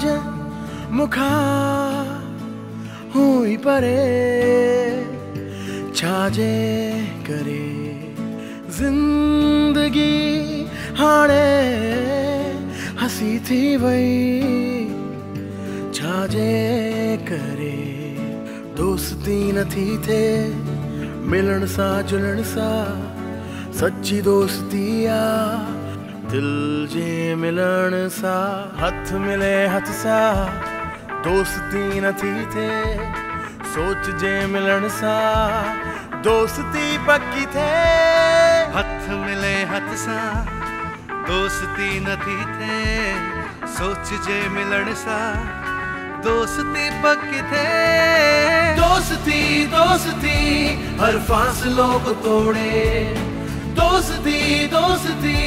छाजे मुखा हुई परे छाजे करे जिंदगी हाणे हसी थी वही छाजे करे दोस्ती न थी थे मिलन सा जुलण सा सच्ची दोस्ती आ दिल जे मिलन सा हथ मिले हथ सा दोस्ती न थी थे सोच जे मिलन सा दोस्ती पक्की थे हथ मिले हथ सा दोस्ती न थी थे सोच जे मिलन सा दोस्ती पक्की थे दोस्ती दोस्ती हर फासलों को तोड़े दोस्ती दोस्ती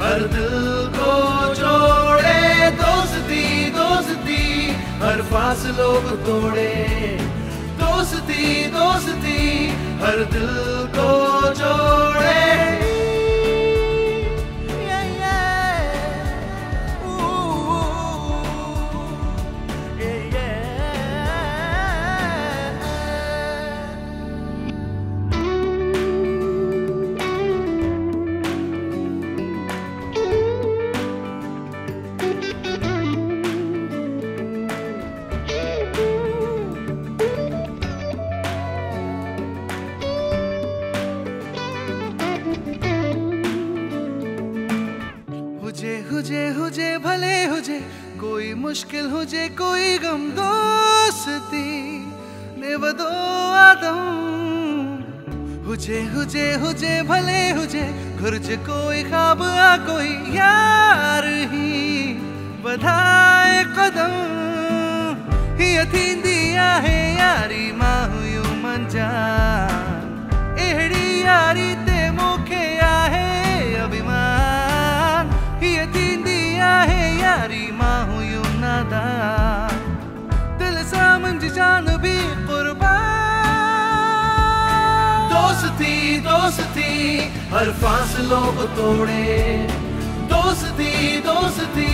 हर दिल को जोड़े दोस्ती दोस्ती हर फासलों को तोड़े दोस्ती दोस्ती हर दिल को जोड़े हुजे भले हुजे कोई मुश्किल हुजे कोई गम दोस्ती ने वदो आदम हुजे भले हुजे घुर्ज कोई ख्वाब आ कोई यार ही बधाए कदम ही थींदी आहे यारी मां हुयूं मंजान एड़ी यारी ते मूंखे आहे अभिमान ही थींदी आहे यारी मां हुयूं नादान दिल सां मुंहिंजी जान भी कुर्बान दोस्ती दोस्ती हर फासलों को तोड़े दोस्ती दोस्ती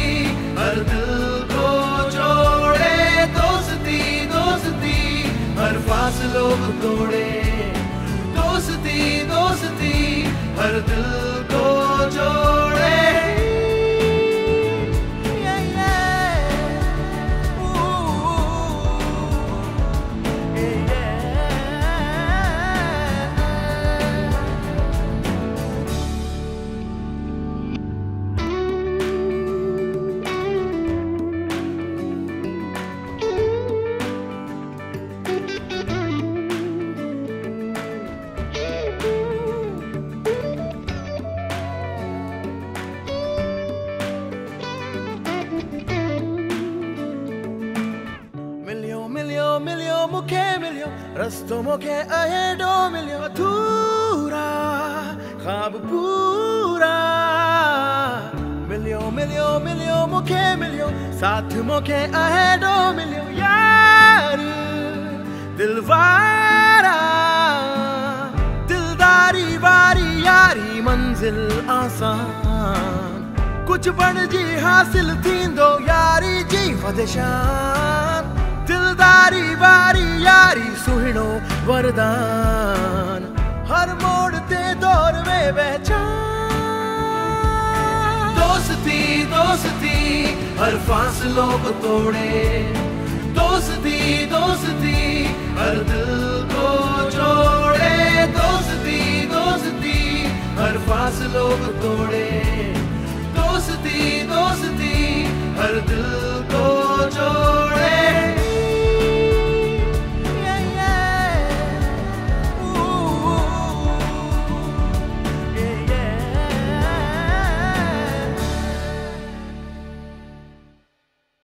हर दिल को जोड़े दोस्ती दोस्ती हर फासलों को तोड़े दोस्ती दोस्ती हर दिल को जोड़े मिलियो मुखे मिलियो रस्तो मुखे अहेडो मिलियो अधूरा ख्वाब पूरा मिलियो मुखे मिलियो साथ मुखे अहेडो मिलियो यार दिलवारा दिलदारी वारी यारी मंजिल आसान कुछ बन जी हासिल थींदो यारी जी वदशान दिलदारी वारी यारी सुहिणो वरदान हर मोड़ ते दौर में पहचान दोस्ती दोस्ती हर फासलों को तोड़े दोस्ती दोस्ती हर दिल को जोड़े दोस्ती दोस्ती हर फासलों को तोड़े